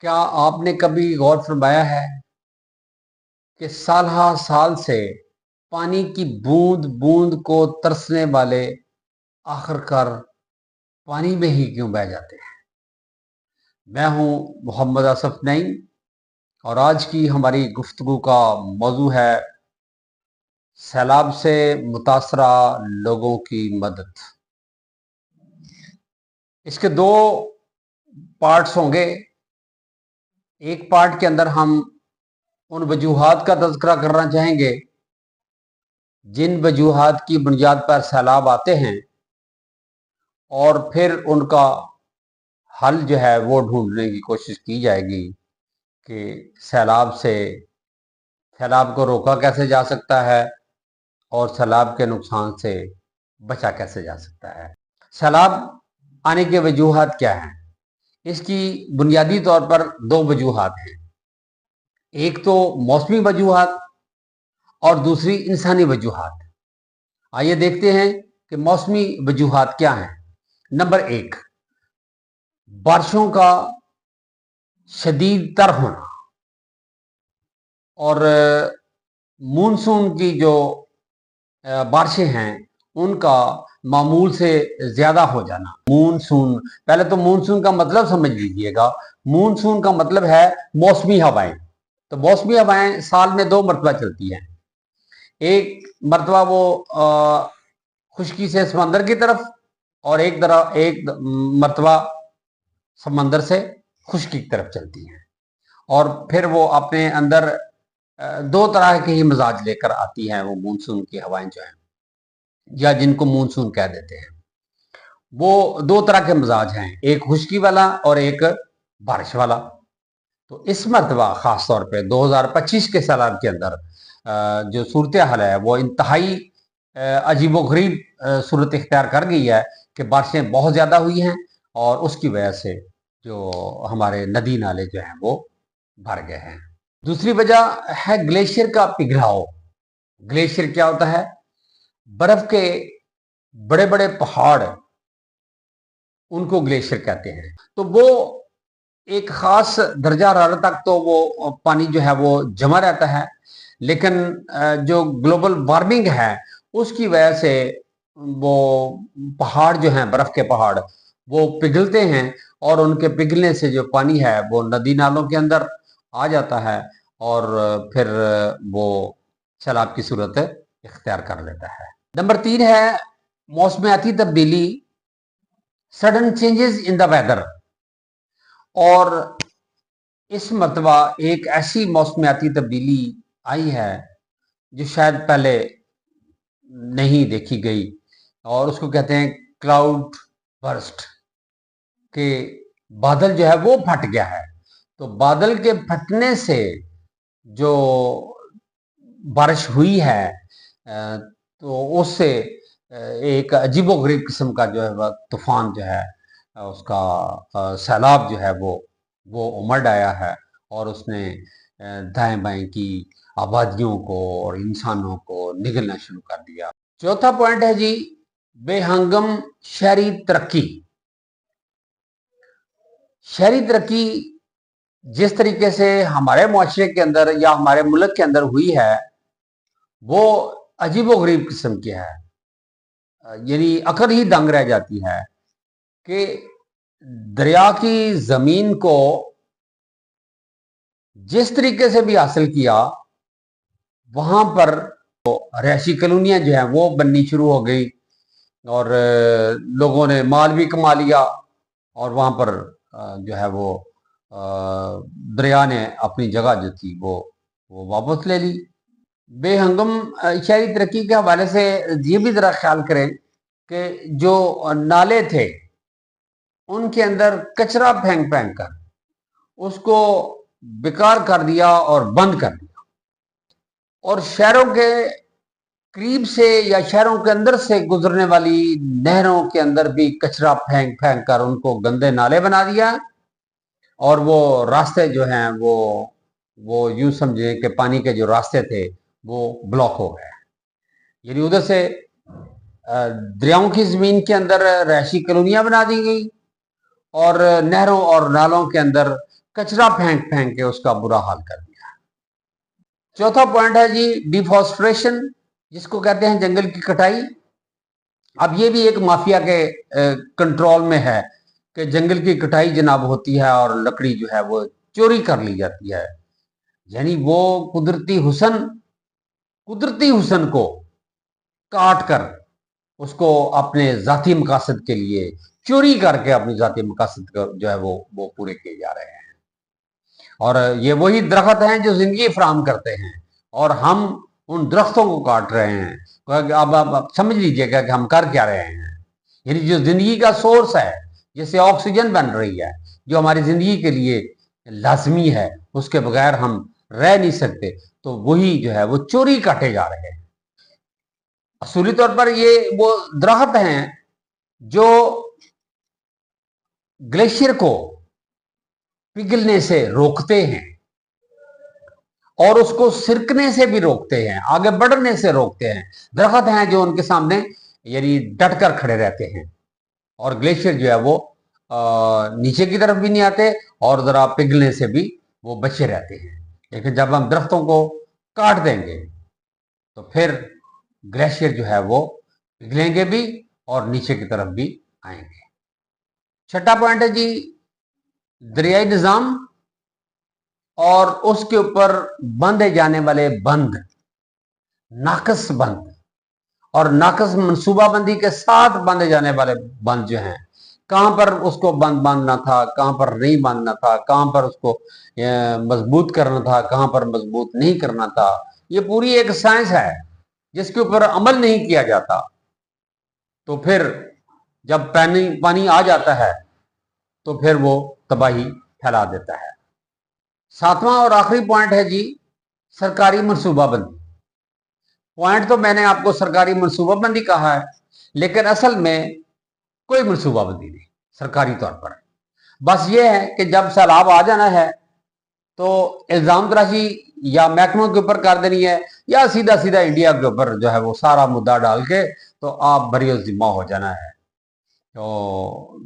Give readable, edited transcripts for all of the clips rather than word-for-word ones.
क्या आपने कभी गौर फरमाया है कि साल हा साल से पानी की बूंद बूंद को तरसने वाले आखिरकार पानी में ही क्यों बह जाते हैं। मैं हूं मोहम्मद असफ नईम और आज की हमारी गुफ्तगू का मौजू है सैलाब से मुतासरा लोगों की मदद। इसके दो पार्ट्स होंगे। एक पार्ट के अंदर हम उन वजूहात का तज़किरा करना चाहेंगे जिन वजूहात की बुनियाद पर सैलाब आते हैं और फिर उनका हल जो है वो ढूंढने की कोशिश की जाएगी कि सैलाब को रोका कैसे जा सकता है और सैलाब के नुकसान से बचा कैसे जा सकता है। सैलाब आने के वजूहात क्या हैं? इसकी बुनियादी तौर पर दो वजूहात हैं। एक तो मौसमी वजूहात और दूसरी इंसानी वजूहात। आइए देखते हैं कि मौसमी वजूहात क्या हैं। नंबर एक, बारिशों का शदीद तर होना और मानसून की जो बारिशें हैं उनका मामूल से ज्यादा हो जाना। मानसून, पहले तो मानसून का मतलब समझ लीजिएगा। मानसून का मतलब है मौसमी हवाएं। तो मौसमी हवाएं साल में दो मरतबा चलती हैं। एक मरतबा वो खुश्की से समंदर की तरफ और एक मरतबा समंदर से खुश्की की तरफ चलती हैं और फिर वो अपने अंदर दो तरह के ही मिजाज लेकर आती हैं। वो मानसून की हवाएं जो हैं या जिनको मानसून कह देते हैं, वो दो तरह के मिजाज हैं, एक खुश्की वाला और एक बारिश वाला। तो इस मरतबा खास तौर पे 2025 के सैलाब के अंदर जो सूरत हाल है वो इंतहाई अजीबोगरीब सूरत इख्तियार कर गई है कि बारिशें बहुत ज़्यादा हुई हैं और उसकी वजह से जो हमारे नदी नाले जो हैं वो भर गए हैं। दूसरी वजह है ग्लेशियर का पिघलाव। ग्लेशियर क्या होता है? बर्फ के बड़े बड़े पहाड़, उनको ग्लेशियर कहते हैं। तो वो एक खास दर्जा हरारत तक तो वो पानी जो है वो जमा रहता है, लेकिन जो ग्लोबल वार्मिंग है उसकी वजह से वो पहाड़ जो हैं, बर्फ के पहाड़, वो पिघलते हैं और उनके पिघलने से जो पानी है वो नदी नालों के अंदर आ जाता है और फिर वो सैलाब की सूरत इख्तियार कर लेता है। नंबर तीन है मौसमियाती तब्दीली, sudden changes in the weather. और इस मरतबा एक ऐसी मौसमियाती तब्दीली आई है जो शायद पहले नहीं देखी गई और उसको कहते हैं क्लाउड बर्स्ट, के बादल जो है वो फट गया है। तो बादल के फटने से जो बारिश हुई है तो उससे एक अजीबोगरीब किस्म का जो है तूफान जो है उसका सैलाब जो है वो उमड़ आया है और उसने दाएं बाएं की आबादियों को और इंसानों को निगलना शुरू कर दिया। चौथा पॉइंट है जी, बेहंगम शहरी तरक्की। शहरी तरक्की जिस तरीके से हमारे मुआशरे के अंदर या हमारे मुल्क के अंदर हुई है वो अजीबोगरीब किस्म की है, यानी अकल ही दंग रह जाती है कि दरिया की जमीन को जिस तरीके से भी हासिल किया वहां पर तो रिहायशी कॉलोनियां जो है वो बननी शुरू हो गई और लोगों ने माल भी कमा लिया और वहां पर जो है वो दरिया ने अपनी जगह जो थी वो वापस ले ली। बेहंगम शहरी तरक्की के हवाले से ये भी जरा ख्याल करें कि जो नाले थे उनके अंदर कचरा फेंक फेंक कर उसको बेकार कर दिया और बंद कर दिया और शहरों के करीब से या शहरों के अंदर से गुजरने वाली नहरों के अंदर भी कचरा फेंक फेंक कर उनको गंदे नाले बना दिया और वो रास्ते जो हैं वो यूं समझे कि पानी के जो रास्ते थे वो ब्लॉक हो गए। यानी उधर से दरियाओं की जमीन के अंदर रहायशी कॉलोनियां बना दी गई और नहरों और नालों के अंदर कचरा फेंक फेंक के उसका बुरा हाल कर दिया। चौथा पॉइंट है जी डिफॉरेस्टेशन, जिसको कहते हैं जंगल की कटाई। अब ये भी एक माफिया के कंट्रोल में है कि जंगल की कटाई जनाब होती है और लकड़ी जो है वो चोरी कर ली जाती है। यानी वो कुदरती हुसन को काट कर उसको अपने जाती मकासद के लिए चोरी करके अपनी जाती मकासद जो है वो पूरे किए जा रहे हैं। और ये वही दरख्त हैं जो जिंदगी फराहम करते हैं और हम उन दरख्तों को काट रहे हैं। अब समझ लीजिएगा कि हम कर क्या रहे हैं। यानी जो जिंदगी का सोर्स है, जैसे ऑक्सीजन बन रही है, जो हमारी जिंदगी के लिए लाजमी है, उसके बगैर हम रह नहीं सकते, तो वही जो है वो चोरी काटे जा रहे हैं। असूली तौर पर ये वो दरख्त हैं जो ग्लेशियर को पिघलने से रोकते हैं और उसको सिरकने से भी रोकते हैं, आगे बढ़ने से रोकते हैं। दरख्त हैं जो उनके सामने यानी डट कर खड़े रहते हैं और ग्लेशियर जो है वो नीचे की तरफ भी नहीं आते और जरा पिघलने से भी वो बचे रहते हैं। लेकिन जब हम दरख्तों को काट देंगे तो फिर ग्लेशियर जो है वो पिघलेंगे भी और नीचे की तरफ भी आएंगे। छठा पॉइंट है जी दरियाई निजाम और उसके ऊपर बांधे जाने वाले बंद, नाकस बंद और नाकस मनसूबाबंदी के साथ बांधे जाने वाले बंद जो हैं, कहां पर उसको बंद बांधना था, कहां पर नहीं बांधना था, कहां पर उसको मजबूत करना था, कहां पर मजबूत नहीं करना था, ये पूरी एक साइंस है जिसके ऊपर अमल नहीं किया जाता। तो फिर जब पानी आ जाता है तो फिर वो तबाही फैला देता है। सातवां और आखिरी पॉइंट है जी सरकारी मनसूबाबंदी। पॉइंट तो मैंने आपको सरकारी मनसूबाबंदी कहा है, लेकिन असल में कोई मनसूबाबंदी नहीं सरकारी तौर पर। बस ये है कि जब सैलाब आ जाना है तो इल्जाम तराशी या महकमों के ऊपर कर देनी है या सीधा सीधा इंडिया के ऊपर जो है वो सारा मुद्दा डाल के तो आप बरी जिम्मा हो जाना है। तो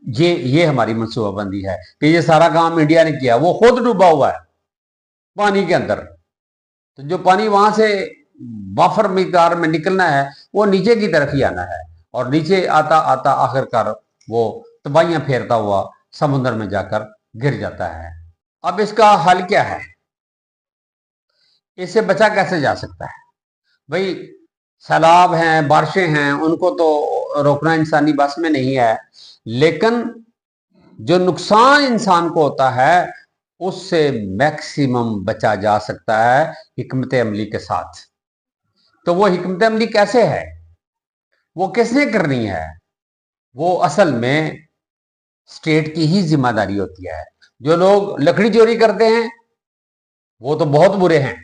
ये हमारी मनसूबाबंदी है कि ये सारा काम इंडिया ने किया, वो खुद डूबा हुआ है पानी के अंदर। तो जो पानी वहां से बफर मिकदार में निकलना है वो नीचे की तरफ ही आना है और नीचे आता आता आखिरकार वो तबाहियां फेरता हुआ समुद्र में जाकर गिर जाता है। अब इसका हल क्या है, इससे बचा कैसे जा सकता है? भाई सैलाब हैं, बारिशें हैं, उनको तो रोकना इंसानी बस में नहीं है, लेकिन जो नुकसान इंसान को होता है उससे मैक्सिमम बचा जा सकता है हिकमत अमली के साथ। तो वो हिकमत अमली कैसे है, वो किसने करनी है? वो असल में स्टेट की ही जिम्मेदारी होती है। जो लोग लकड़ी चोरी करते हैं वो तो बहुत बुरे हैं,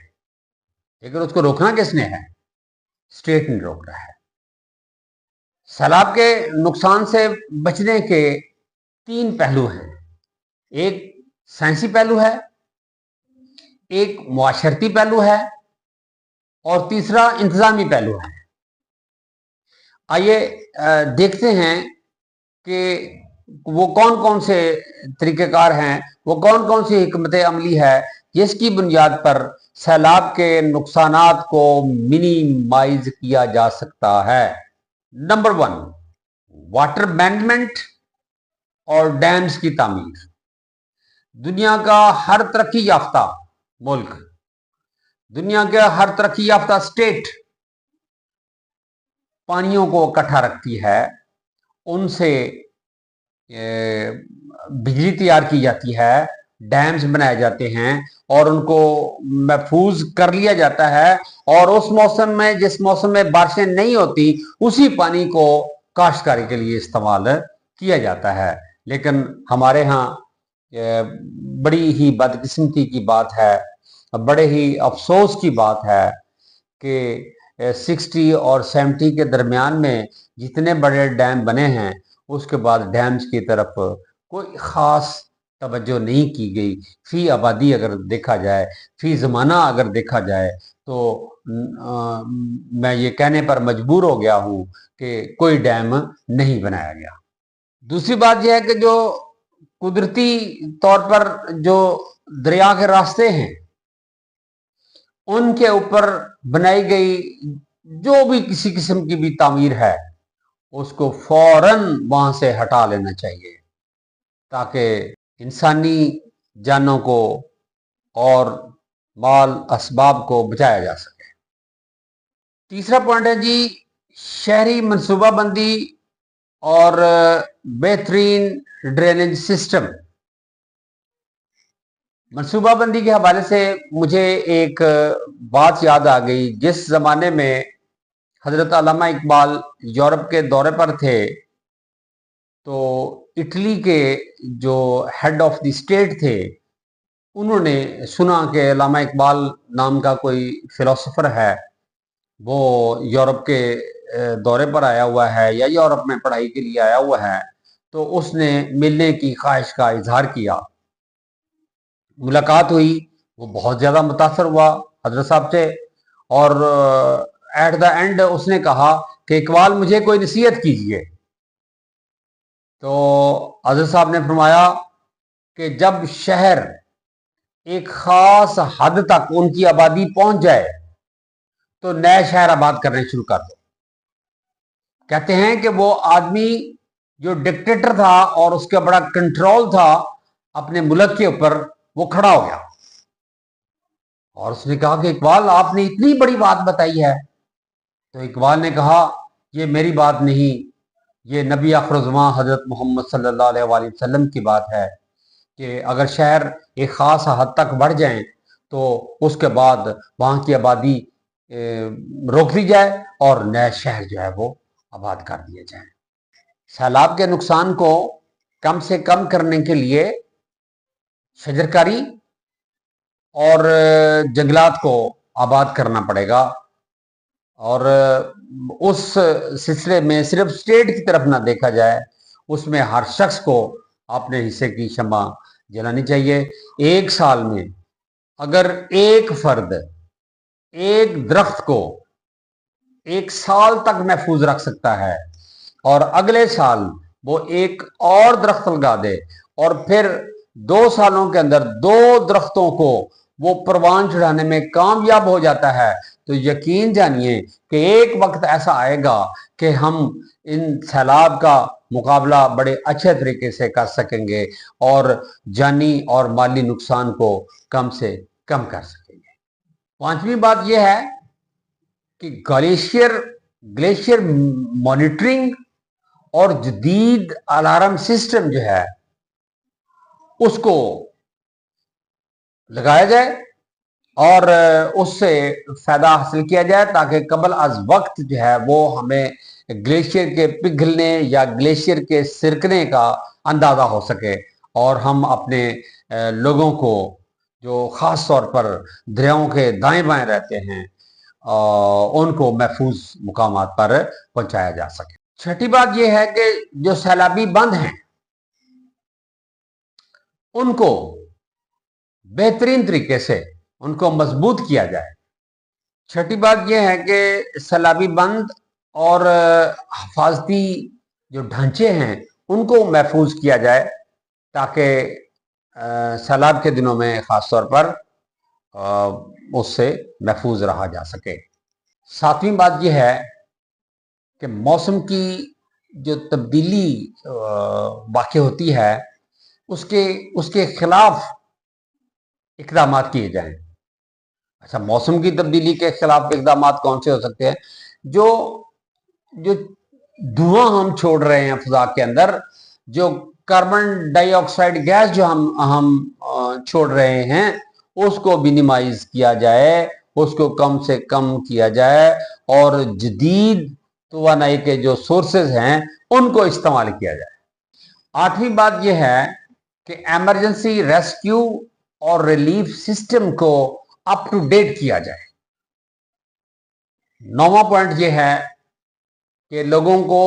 लेकिन उसको रोकना किसने है? स्टेट ने रोक रहा है। सैलाब के नुकसान से बचने के 3 पहलू हैं। एक साइंसी पहलू है, एक मुआशरती पहलू है और तीसरा इंतजामी पहलू है। आइए देखते हैं कि वो कौन कौन से तरीक़ेकार हैं, वो कौन कौन सी हिकमत अमली है जिसकी बुनियाद पर सैलाब के नुकसानात को मिनिमाइज किया जा सकता है। नंबर 1, वाटर मैनेजमेंट और डैम्स की तामीर। दुनिया का हर तरक्की याफ्ता मुल्क, दुनिया के हर तरक्की याफ्ता स्टेट पानियों को इकट्ठा रखती है, उनसे बिजली तैयार की जाती है, डैम्स बनाए जाते हैं और उनको महफूज कर लिया जाता है। और उस मौसम में, जिस मौसम में बारिशें नहीं होती, उसी पानी को काश्तकारी के लिए इस्तेमाल किया जाता है। लेकिन हमारे यहाँ बड़ी ही बदकिस्मती की बात है, बड़े ही अफसोस की बात है कि 60 और 70 के दरमियान में जितने बड़े डैम बने हैं उसके बाद डैम्स की तरफ कोई ख़ास तवज्जो नहीं की गई। फी आबादी अगर देखा जाए, फी ज़माना अगर देखा जाए, तो मैं ये कहने पर मजबूर हो गया हूँ कि कोई डैम नहीं बनाया गया। दूसरी बात यह है कि जो कुदरती तौर पर जो दरिया के रास्ते हैं उनके ऊपर बनाई गई जो भी किसी किस्म की भी तामीर है उसको फौरन वहां से हटा लेना चाहिए ताकि इंसानी जानों को और माल असबाब को बचाया जा सके। तीसरा पॉइंट है जी शहरी मनसूबाबंदी और बेहतरीन ड्रेनेज सिस्टम। मनसूबाबंदी के हवाले से मुझे एक बात याद आ गई। जिस जमाने में हजरत अल्लामा इकबाल यूरोप के दौरे पर थे तो इटली के जो हेड ऑफ द स्टेट थे उन्होंने सुना कि अल्लामा इकबाल नाम का कोई फिलोसोफर है, वो यूरोप के दौरे पर आया हुआ है या यूरोप में पढ़ाई के लिए आया हुआ है, तो उसने मिलने की ख्वाहिश का इजहार किया। मुलाकात हुई, वो बहुत ज़्यादा मुतासर हुआ हजरत साहब से और एट द एंड उसने कहा कि इकबाल मुझे कोई नसीहत कीजिए। तो हजरत साहब ने फरमाया कि जब शहर एक खास हद तक उनकी आबादी पहुंच जाए तो नए शहर आबाद करने शुरू कर दो। कहते हैं कि वो आदमी जो डिक्टेटर था और उसका बड़ा कंट्रोल था अपने मुल्क के ऊपर, वो खड़ा हो गया और उसने कहा कि इकबाल आपने इतनी बड़ी बात बताई है। तो इकबाल ने कहा ये मेरी बात नहीं, ये नबी आखिर-उज़्ज़मान हजरत मोहम्मद सल्लल्लाहु अलैहि वसल्लम की बात है कि अगर शहर एक ख़ास हद तक बढ़ जाएं तो उसके बाद वहाँ की आबादी रोक दी जाए और नए शहर जो है वो आबाद कर दिए जाएं। सैलाब के नुकसान को कम से कम करने के लिए शजरकारी और जंगलात को आबाद करना पड़ेगा और उस सिलसिले में सिर्फ स्टेट की तरफ ना देखा जाए, उसमें हर शख्स को अपने हिस्से की शम्मा जलानी चाहिए। एक साल में अगर एक फर्द एक दरख्त को एक साल तक महफूज रख सकता है और अगले साल वो एक और दरख्त लगा दे और फिर 2 सालों के अंदर 2 दरख्तों को वो परवान चढ़ाने में कामयाब हो जाता है, तो यकीन जानिए कि एक वक्त ऐसा आएगा कि हम इन सैलाब का मुकाबला बड़े अच्छे तरीके से कर सकेंगे और जानी और माली नुकसान को कम से कम कर सकेंगे। 5वीं बात यह है कि ग्लेशियर मॉनिटरिंग और जदीद अलार्म सिस्टम जो है उसको लगाया जाए और उससे फायदा हासिल किया जाए ताकि कबल अज वक्त जो है वो हमें ग्लेशियर के पिघलने या ग्लेशियर के सिरकने का अंदाजा हो सके और हम अपने लोगों को जो ख़ास तौर पर दरियाओं के दाएं बाएं रहते हैं उनको महफूज मुकामात पर पहुंचाया जा सके। छठी बात यह है कि जो सैलाबी बंद हैं उनको बेहतरीन तरीके से उनको मजबूत किया जाए। छठी बात यह है कि सैलाबी बंद और हिफाजती जो ढांचे हैं उनको महफूज किया जाए ताकि सैलाब के दिनों में ख़ास तौर पर उससे महफूज रहा जा सके। 7वीं बात यह है कि मौसम की जो तब्दीली वाक़ई होती है उसके खिलाफ इक़दाम किए जाएं। अच्छा, मौसम की तब्दीली के खिलाफ इक़दाम कौन से हो सकते हैं? जो धुआं हम छोड़ रहे हैं फ़ज़ा के अंदर, जो कार्बन डाइऑक्साइड गैस जो हम छोड़ रहे हैं उसको मिनिमाइज किया जाए, उसको कम से कम किया जाए और जदीद तवानाई के जो सोर्सेज हैं उनको इस्तेमाल किया जाए। 8वीं बात यह है कि एमरजेंसी रेस्क्यू और रिलीफ सिस्टम को अप टू डेट किया जाए। 9वां पॉइंट यह है कि लोगों को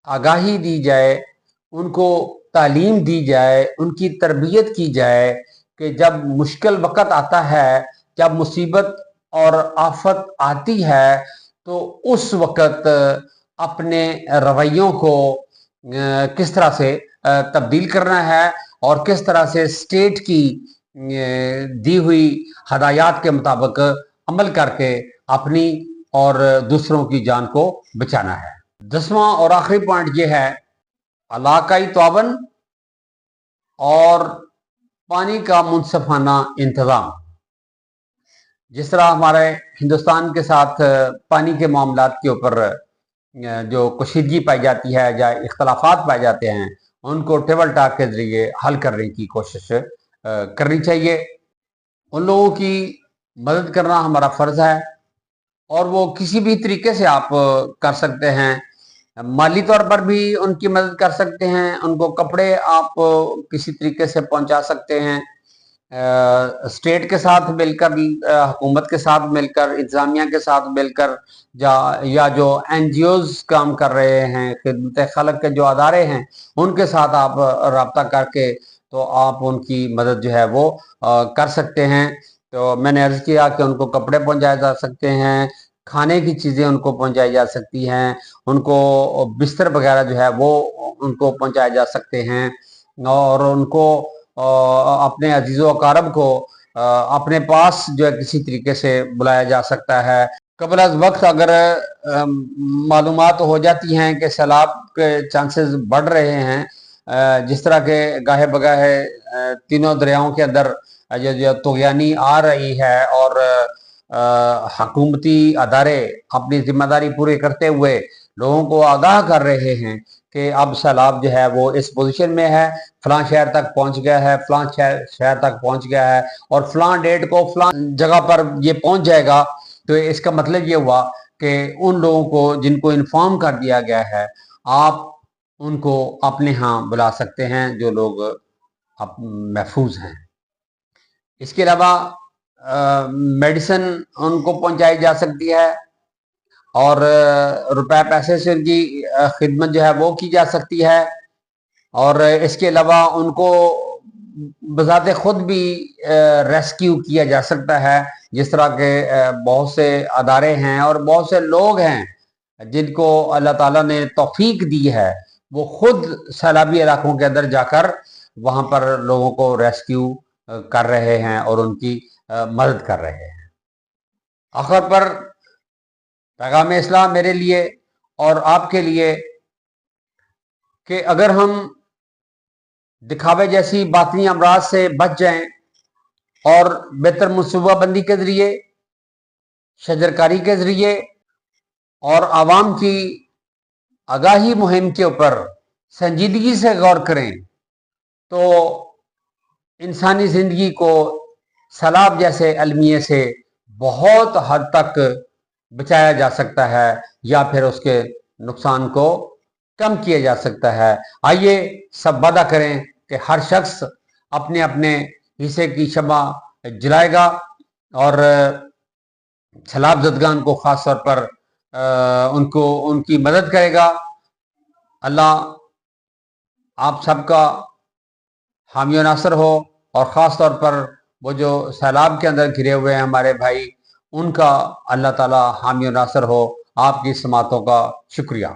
आगाही दी जाए, उनको तालीम दी जाए, उनकी तरबियत की जाए कि जब मुश्किल वक़्त आता है, जब मुसीबत और आफत आती है तो उस वक़्त अपने रवैयों को किस तरह से तब्दील करना है और किस तरह से स्टेट की दी हुई हदायत के मुताबिक अमल करके अपनी और दूसरों की जान को बचाना है। 10वां और आखिरी पॉइंट ये है इलाकाई तावन और पानी का मुनसफाना इंतज़ाम। जिस तरह हमारे हिंदुस्तान के साथ पानी के मामलात के ऊपर जो कशीदगी पाई जाती है या इख्तलाफात पाए जाते हैं, उनको टेबल टॉक के ज़रिए हल करने की कोशिश करनी चाहिए। उन लोगों की मदद करना हमारा फ़र्ज़ है और वो किसी भी तरीके से आप कर सकते हैं। माली तौर पर भी उनकी मदद कर सकते हैं, उनको कपड़े आप किसी तरीके से पहुंचा सकते हैं। स्टेट के साथ मिलकर, हुकूमत के साथ मिलकर, इंतज़ामिया के साथ मिलकर या जो NGOs काम कर रहे हैं, खिदमत खल्क के जो अदारे हैं, उनके साथ आप रब्ता करके तो आप उनकी मदद जो है वो कर सकते हैं। तो मैंने अर्ज़ किया कि उनको कपड़े पहुंचाए जा सकते हैं, खाने की चीज़ें उनको पहुंचाई जा सकती हैं, उनको बिस्तर वगैरह जो है वो उनको पहुंचाए जा सकते हैं और उनको अपने अजीज़ो अकारब को अपने पास जो है किसी तरीके से बुलाया जा सकता है। कबल अज़ वक्त अगर मालूमात हो जाती हैं कि सैलाब के चांसेस बढ़ रहे हैं, जिस तरह के गाहे बगाहे तीनों दरियाओं के अंदर जो तुग़यानी आ रही है और हकूमती अदारे अपनी जिम्मेदारी पूरी करते हुए लोगों को आगाह कर रहे हैं कि अब सैलाब जो है वो इस पोजीशन में है, फलां शहर तक पहुंच गया है, फलां शहर तक पहुंच गया है और फलां डेट को फलां जगह पर ये पहुंच जाएगा। तो इसका मतलब ये हुआ कि उन लोगों को जिनको इन्फॉर्म कर दिया गया है, आप उनको अपने यहाँ बुला सकते हैं जो लोग अब महफूज हैं। इसके अलावा मेडिसिन उनको पहुंचाई जा सकती है और रुपए पैसे से उनकी खिदमत जो है वो की जा सकती है और इसके अलावा उनको बज़ाते खुद भी रेस्क्यू किया जा सकता है। जिस तरह के बहुत से अदारे हैं और बहुत से लोग हैं जिनको अल्लाह ताला ने तौफीक दी है, वो खुद सैलाबी इलाकों के अंदर जाकर वहाँ पर लोगों को रेस्क्यू कर रहे हैं और उनकी मदद कर रहे हैं। आखिर पर पैगाम इस्लाम मेरे लिए और आपके लिए कि अगर हम दिखावे जैसी बातनी अमराज से बच जाएं और बेहतर मनसूबाबंदी के ज़रिए, शजरकारी के ज़रिए और आवाम की आगाही मुहिम के ऊपर संजीदगी से गौर करें तो इंसानी ज़िंदगी को सैलाब जैसे अलमिये से बहुत हद तक बचाया जा सकता है या फिर उसके नुकसान को कम किया जा सकता है। आइए सब वादा करें कि हर शख्स अपने अपने हिस्से की शमा जलाएगा और सैलाब ज़दगान को ख़ास तौर पर उनकी मदद करेगा। अल्लाह आप सबका हामी और नासर हो और ख़ास तौर पर वो जो सैलाब के अंदर घिरे हुए हैं हमारे भाई, उनका अल्लाह ताला हामी और नासर हो। आपकी समातों का शुक्रिया।